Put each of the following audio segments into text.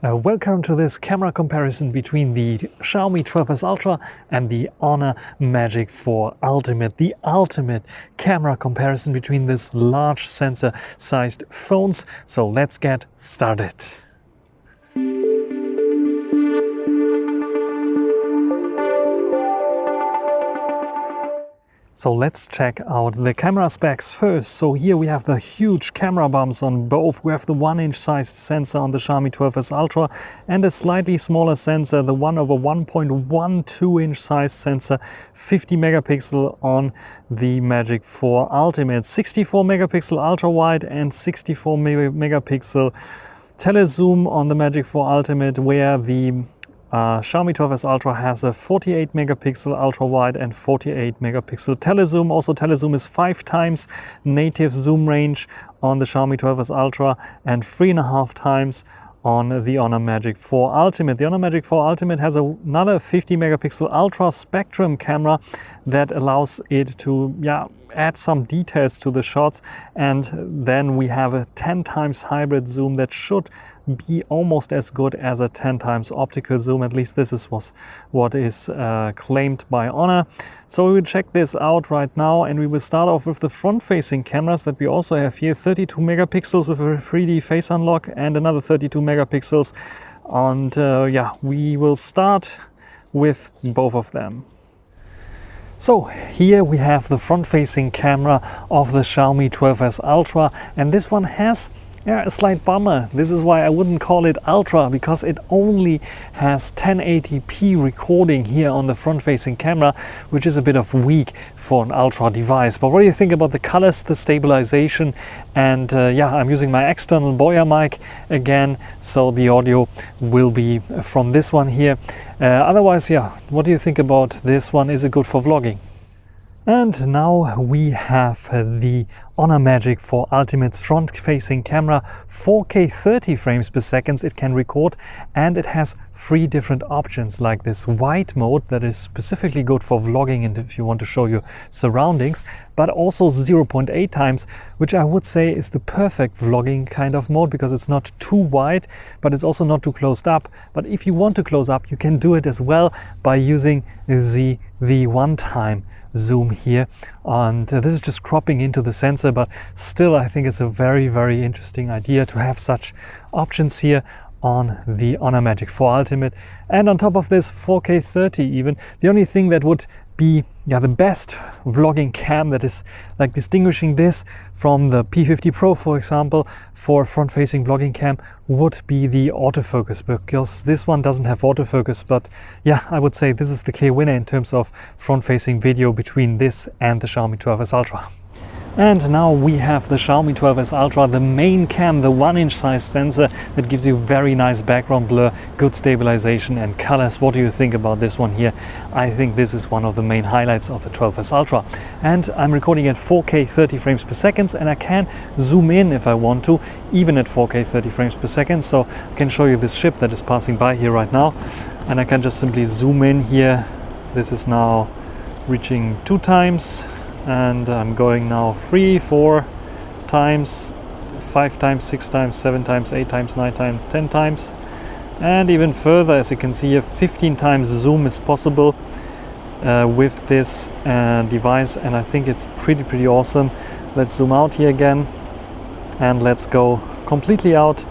Welcome to this camera comparison between the Xiaomi 12S Ultra and the Honor Magic 4 Ultimate. The ultimate camera comparison between this large sensor sized phones. So let's get started. So let's check out the camera specs first. So here we have the huge camera bumps on both. We have the 1-inch sized sensor on the Xiaomi 12S Ultra and a slightly smaller sensor, the 1/1.12-inch size sensor, 50 megapixel on the Magic 4 Ultimate, 64 megapixel ultra wide and 64 megapixel telezoom on the Magic 4 Ultimate, where the Xiaomi 12S Ultra has a 48 megapixel ultra wide and 48 megapixel telezoom. Also, telezoom is 5 times native zoom range on the Xiaomi 12S Ultra and 3.5 times on the Honor Magic 4 Ultimate. The Honor Magic 4 Ultimate has another 50 megapixel ultra spectrum camera that allows it to add some details to the shots, and then we have a 10 times hybrid zoom that should be almost as good as a 10 times optical zoom. At least this is what is claimed by Honor. So we will check this out right now, and we will start off with the front-facing cameras that we also have here. 32 megapixels with a 3D face unlock and another 32 megapixels. And we will start with both of them. So here we have the front-facing camera of the Xiaomi 12S Ultra, and this one has a slight bummer. This is why I wouldn't call it Ultra, because it only has 1080p recording here on the front-facing camera, which is a bit of weak for an Ultra device. But what do you think about the colors, the stabilization, and I'm using my external Boya mic again, so the audio will be from this one here. Otherwise, what do you think about this one? Is it good for vlogging? And now we have the Honor Magic 4 Ultimate's front-facing camera, 4K 30 frames per second it can record, and it has 3 different options, like this wide mode that is specifically good for vlogging and if you want to show your surroundings, but also 0.8 times, which I would say is the perfect vlogging kind of mode, because it's not too wide, but it's also not too closed up. But if you want to close up, you can do it as well by using the one-time zoom here, and this is just cropping into the sensor, but still I think it's a very interesting idea to have such options here on the Honor Magic 4 Ultimate. And on top of this, 4K 30 even. The only thing that would be the best vlogging cam, that is like distinguishing this from the P50 Pro, for example, for front-facing vlogging cam, would be the autofocus, because this one doesn't have autofocus. But I would say this is the clear winner in terms of front-facing video between this and the Xiaomi 12S Ultra. And now we have the Xiaomi 12S Ultra, the main cam, the 1-inch size sensor that gives you very nice background blur, good stabilization and colors. What do you think about this one here? I think this is one of the main highlights of the 12S Ultra. And I'm recording at 4K 30 frames per second, and I can zoom in if I want to, even at 4K 30 frames per second. So I can show you this ship that is passing by here right now, and I can just simply zoom in here. This is now reaching 2 times. And I'm going now 3, 4 times, 5 times, 6 times, 7 times, 8 times, 9 times, 10 times, and even further. As you can see here, 15 times zoom is possible with this device, and I think it's pretty awesome. Let's zoom out here again, and let's go completely out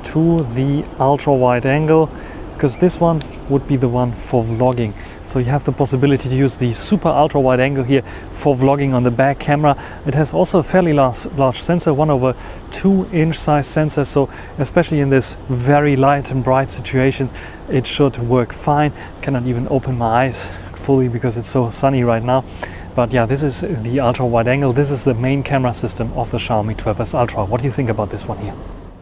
to the ultra wide angle, because this one would be the one for vlogging. So you have the possibility to use the super ultra wide angle here for vlogging on the back camera. It has also a fairly large sensor, 1/2-inch size sensor. So especially in this very light and bright situations, it should work fine. Cannot even open my eyes fully because it's so sunny right now. But this is the ultra wide angle. This is the main camera system of the Xiaomi 12S Ultra. What do you think about this one here?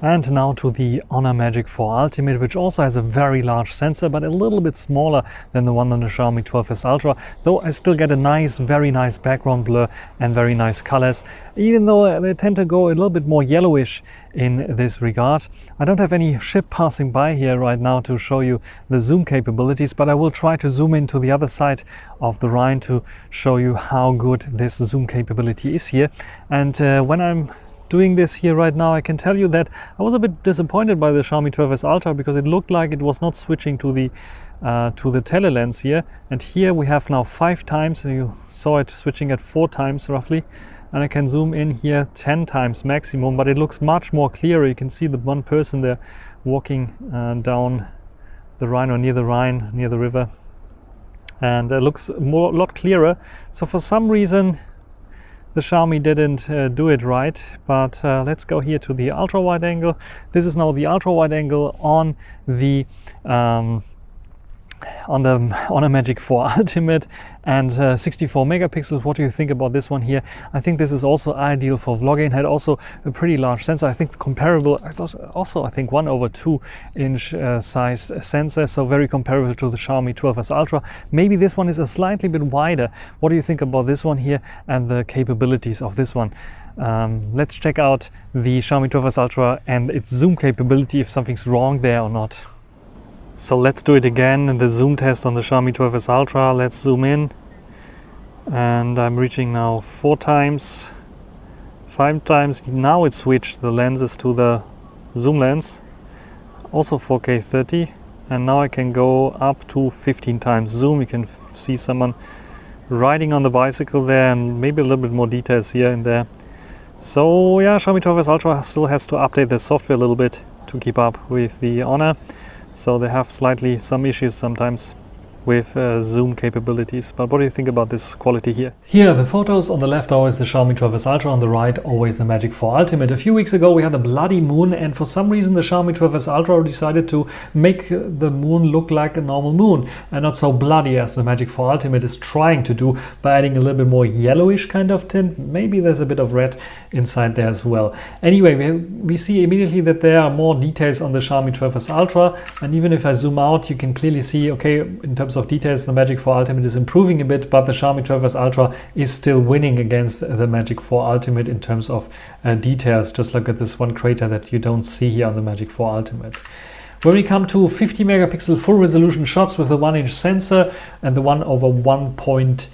And now to the Honor Magic 4 Ultimate, which also has a very large sensor, but a little bit smaller than the one on the Xiaomi 12S Ultra. Though I still get a very nice background blur and very nice colors, even though they tend to go a little bit more yellowish in this regard. I don't have any ship passing by here right now to show you the zoom capabilities, but I will try to zoom into the other side of the Rhine to show you how good this zoom capability is here. And when I'm doing this here right now, I can tell you that I was a bit disappointed by the Xiaomi 12S Ultra because it looked like it was not switching to the telelens here. And here we have now 5 times, and you saw it switching at 4 times roughly. And I can zoom in here 10 times maximum, but it looks much more clearer. You can see the one person there walking down the Rhine, or near the Rhine, near the river. And it looks a lot clearer. So for some reason the Xiaomi didn't do it right, but let's go here to the ultra wide angle. This is now the ultra wide angle on the on a Magic 4 Ultimate, and 64 megapixels. What do you think about this one here? I think this is also ideal for vlogging. Had also a pretty large sensor. I think comparable. It was also, I think, 1/2 inch size sensor, so very comparable to the Xiaomi 12S Ultra. Maybe this one is a slightly bit wider. What do you think about this one here and the capabilities of this one? Let's check out the Xiaomi 12S Ultra and its zoom capability, if something's wrong there or not. So let's do it again, the zoom test on the Xiaomi 12S Ultra. Let's zoom in, and I'm reaching now 4 times, 5 times. Now it switched the lenses to the zoom lens, also 4K 30, and now I can go up to 15 times zoom. You can see someone riding on the bicycle there, and maybe a little bit more details here and there. So yeah, Xiaomi 12S Ultra still has to update the software a little bit to keep up with the Honor. So they have slightly some issues sometimes with zoom capabilities. But what do you think about this quality here? Here, the photos on the left, always the Xiaomi 12S Ultra, on the right, always the Magic 4 Ultimate. A few weeks ago we had a bloody moon, and for some reason the Xiaomi 12S Ultra decided to make the moon look like a normal moon and not so bloody as the Magic 4 Ultimate is trying to do by adding a little bit more yellowish kind of tint. Maybe there's a bit of red inside there as well. Anyway, we see immediately that there are more details on the Xiaomi 12S Ultra, and even if I zoom out, you can clearly see, okay, in terms of details, the Magic 4 Ultimate is improving a bit, but the Xiaomi 12S Ultra is still winning against the Magic 4 Ultimate in terms of details. Just look at this one crater that you don't see here on the Magic 4 Ultimate. When we come to 50 megapixel full resolution shots with the 1-inch sensor and the 1/1.12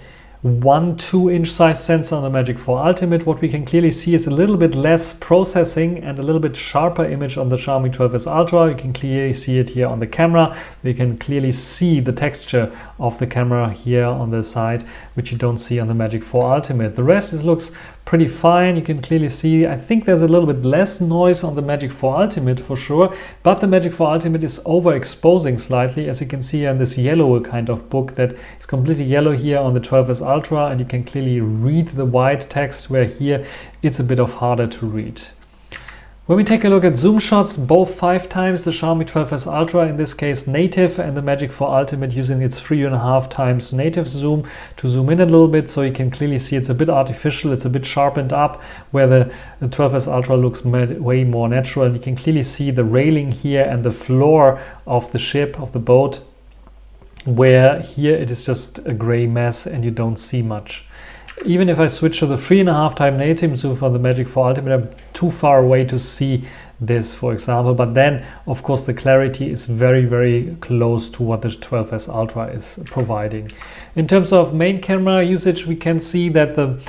inch size sensor on the Magic 4 Ultimate, what we can clearly see is a little bit less processing and a little bit sharper image on the Xiaomi 12S Ultra. You can clearly see it here on the camera. We can clearly see the texture of the camera here on the side, which you don't see on the Magic 4 Ultimate. The rest looks pretty fine. You can clearly see, I think there's a little bit less noise on the Magic 4 Ultimate for sure, but the Magic 4 Ultimate is overexposing slightly, as you can see on this yellow kind of book that is completely yellow here on the 12S Ultra, and you can clearly read the white text, where here it's a bit of harder to read. When we take a look at zoom shots, both 5 times the Xiaomi 12S Ultra, in this case native, and the Magic 4 Ultimate using its 3.5 times native zoom to zoom in a little bit, so you can clearly see it's a bit artificial, it's a bit sharpened up, where the 12S Ultra looks way more natural. And you can clearly see the railing here and the floor of the ship, of the boat, where here it is just a gray mess and you don't see much. Even if I switch to the 3.5 time native zoom for the Magic 4 Ultimate, I'm too far away to see this, for example. But then, of course, the clarity is very, very close to what the 12S Ultra is providing. In terms of main camera usage, we can see that the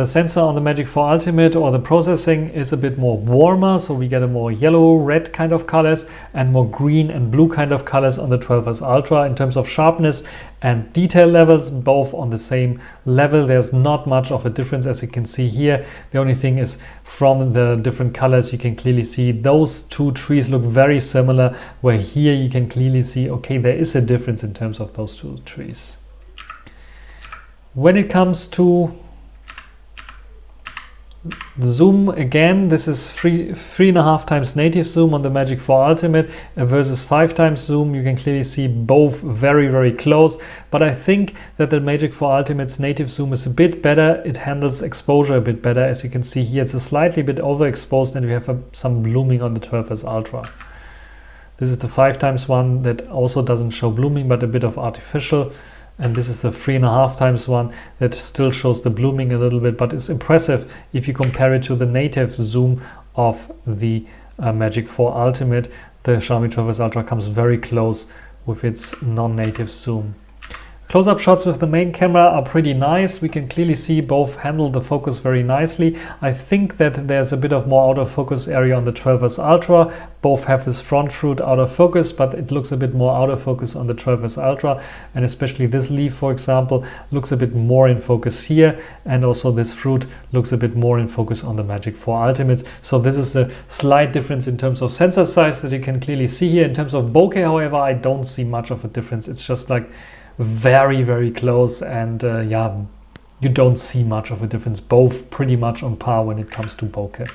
sensor on the Magic 4 Ultimate, or the processing, is a bit more warmer, so we get a more yellow red kind of colors and more green and blue kind of colors on the 12S Ultra. In terms of sharpness and detail levels, both on the same level. There's not much of a difference, as you can see here. The only thing is, from the different colors, you can clearly see those two trees look very similar, where here you can clearly see, okay, there is a difference in terms of those two trees. When it comes to zoom, again, this is 3.5 times native zoom on the Magic 4 Ultimate versus 5 times zoom. You can clearly see both very, very close, but I think that the Magic 4 Ultimate's native zoom is a bit better. It handles exposure a bit better. As you can see here, it's a slightly bit overexposed, and we have some blooming on the 12S Ultra. This is the 5 times one that also doesn't show blooming, but a bit of artificial. And this is the 3.5 times one that still shows the blooming a little bit, but it's impressive if you compare it to the native zoom of the Magic 4 Ultimate. The Xiaomi 12S Ultra comes very close with its non-native zoom. Close-up shots with the main camera are pretty nice. We can clearly see both handle the focus very nicely. I think that there's a bit of more out of focus area on the 12S Ultra. Both have this front fruit out of focus, but it looks a bit more out of focus on the 12S Ultra. And especially this leaf, for example, looks a bit more in focus here. And also this fruit looks a bit more in focus on the Magic 4 Ultimate. So this is a slight difference in terms of sensor size that you can clearly see here. In terms of bokeh, however, I don't see much of a difference. It's just like very close, and yeah, you don't see much of a difference. Both pretty much on par when it comes to bokeh.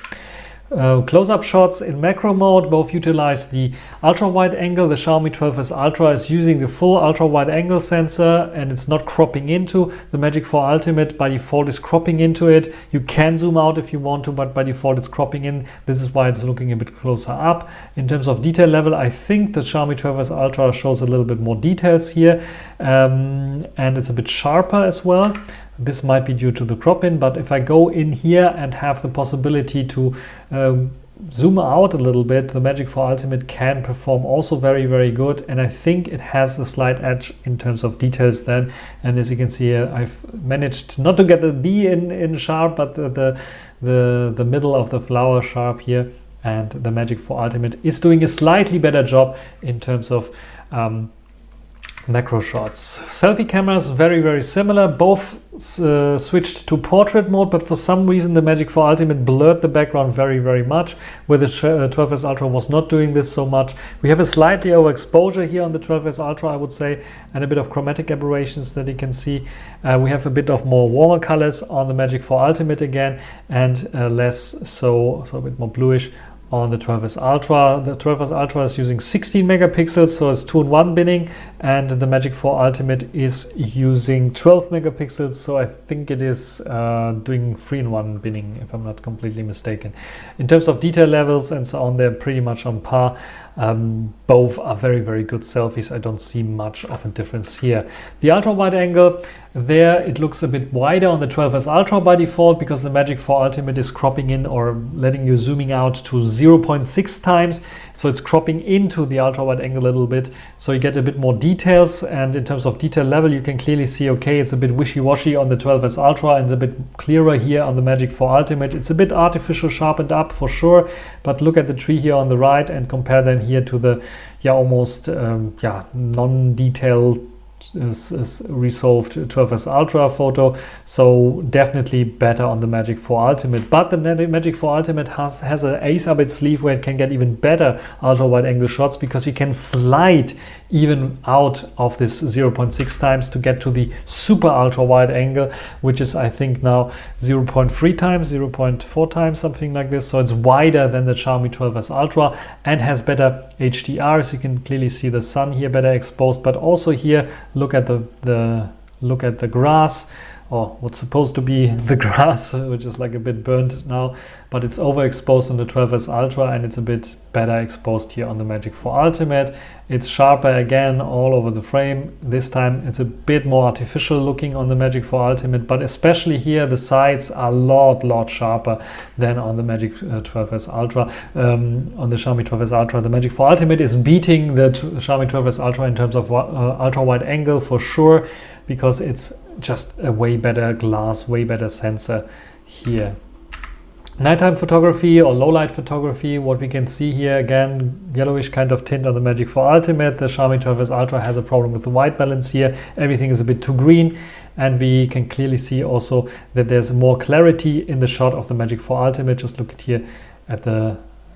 Close-up shots in macro mode both utilize the ultra wide angle. The Xiaomi 12S Ultra is using the full ultra wide angle sensor, and it's not cropping into. The Magic 4 Ultimate by default is cropping into it. You can zoom out if you want to, but by default it's cropping in. This is why it's looking a bit closer up. In terms of detail level, I think the Xiaomi 12S Ultra shows a little bit more details here, and it's a bit sharper as well. This might be due to the crop in, but if I go in here and have the possibility to zoom out a little bit, the Magic 4 Ultimate can perform also very good, and I think it has a slight edge in terms of details then. And as you can see here, I've managed not to get the B in sharp, but the middle of the flower sharp here, and the Magic 4 Ultimate is doing a slightly better job in terms of macro shots. Selfie cameras very similar. Both switched to portrait mode, but for some reason the Magic 4 Ultimate blurred the background very much, where the 12S Ultra was not doing this so much. We have a slightly overexposure here on the 12S Ultra, I would say, and a bit of chromatic aberrations that you can see. We have a bit of more warmer colors on the Magic 4 Ultimate again, and less so a bit more bluish on the 12S Ultra. The 12S Ultra is using 16 megapixels, so it's 2-in-1 binning, and the Magic 4 Ultimate is using 12 megapixels, so I think it is doing 3-in-1 binning, if I'm not completely mistaken. In terms of detail levels and so on, they're pretty much on par. Both are very good selfies. I don't see much of a difference here. The ultra wide angle, there it looks a bit wider on the 12S Ultra by default, because the Magic 4 Ultimate is cropping in or letting you zooming out to 0.6 times, so it's cropping into the ultra wide angle a little bit, so you get a bit more details. And in terms of detail level, you can clearly see, okay, it's a bit wishy-washy on the 12S Ultra and it's a bit clearer here on the Magic 4 Ultimate. It's a bit artificial sharpened up for sure, but look at the tree here on the right and compare them here to the almost non-detailed resolved 12S Ultra photo. So definitely better on the Magic 4 Ultimate, but the Magic 4 Ultimate has an ace up its sleeve where it can get even better ultra wide angle shots, because you can slide even out of this 0.6 times to get to the super ultra wide angle, which is I think now 0.3 times, 0.4 times, something like this. So it's wider than the Xiaomi 12S Ultra and has better HDR. So you can clearly see the sun here better exposed, but also here look at the grass, or what's supposed to be the grass, which is like a bit burnt now, but it's overexposed on the 12S Ultra and it's a bit better exposed here on the Magic 4 Ultimate. It's sharper again all over the frame. This time it's a bit more artificial looking on the Magic 4 Ultimate, but especially here the sides are a lot sharper than on the Magic 12S Ultra. On the Xiaomi 12S Ultra, the Magic 4 Ultimate is beating the Xiaomi 12S Ultra in terms of ultra wide angle for sure, because it's just a way better glass, way better sensor here. Nighttime photography or low light photography, what we can see here again, yellowish kind of tint on the Magic 4 Ultimate. The Xiaomi 12S Ultra has a problem with the white balance here. Everything is a bit too green, and we can clearly see also that there's more clarity in the shot of the Magic 4 Ultimate. Just look at here at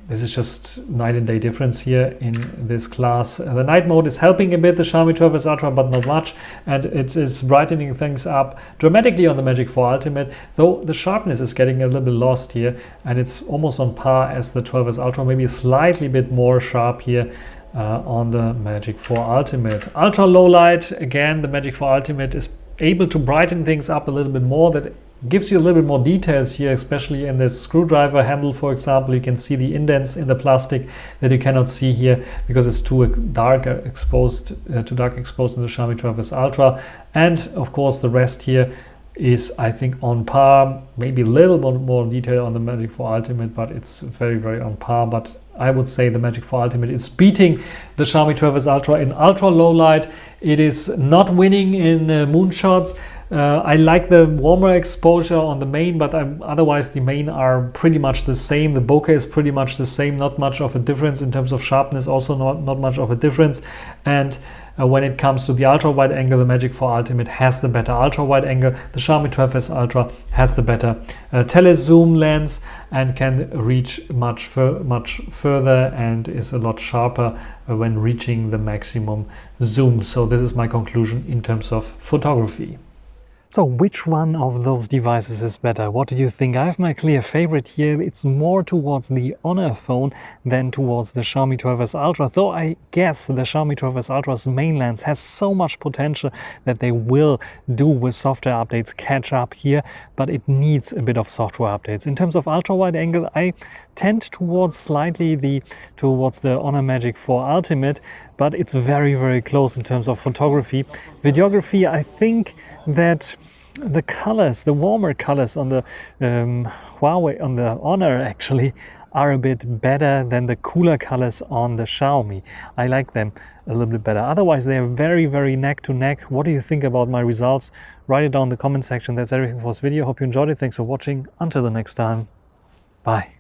this is just night and day difference here in this class. The night mode is helping a bit the Xiaomi 12S Ultra, but not much, and it's brightening things up dramatically on the Magic 4 Ultimate, though the sharpness is getting a little bit lost here, and it's almost on par as the 12S Ultra, maybe a slightly bit more sharp here on the Magic 4 Ultimate. Ultra low light, again, the Magic 4 Ultimate is able to brighten things up a little bit more. That gives you a little bit more details here, especially in this screwdriver handle, for example. You can see the indents in the plastic that you cannot see here because it's too dark exposed in the Xiaomi 12S Ultra. And of course the rest here is, I think, on par, maybe a little bit more detail on the Magic 4 Ultimate, but it's very on par. But I would say the Magic 4 Ultimate is beating the Xiaomi 12S Ultra in ultra low light. It is not winning in moonshots. I like the warmer exposure on the main, but otherwise the main are pretty much the same. The bokeh is pretty much the same, not much of a difference in terms of sharpness, also not much of a difference. And when it comes to the ultra wide angle, the Magic 4 Ultimate has the better ultra wide angle. The Xiaomi 12S Ultra has the better telezoom lens and can reach much further and is a lot sharper when reaching the maximum zoom. So this is my conclusion in terms of photography. So which one of those devices is better? What do you think? I have my clear favorite here. It's more towards the Honor phone than towards the Xiaomi 12S Ultra, though I guess the Xiaomi 12S Ultra's main lens has so much potential that they will do with software updates catch up here, but it needs a bit of software updates. In terms of ultra wide angle, I tend towards slightly towards the Honor Magic 4 Ultimate, but it's very, very close in terms of photography. Videography, I think that the colors, the warmer colors on the Huawei, on the Honor actually, are a bit better than the cooler colors on the Xiaomi. I like them a little bit better. Otherwise, they're very, very neck to neck. What do you think about my results? Write it down in the comment section. That's everything for this video. Hope you enjoyed it. Thanks for watching. Until the next time. Bye.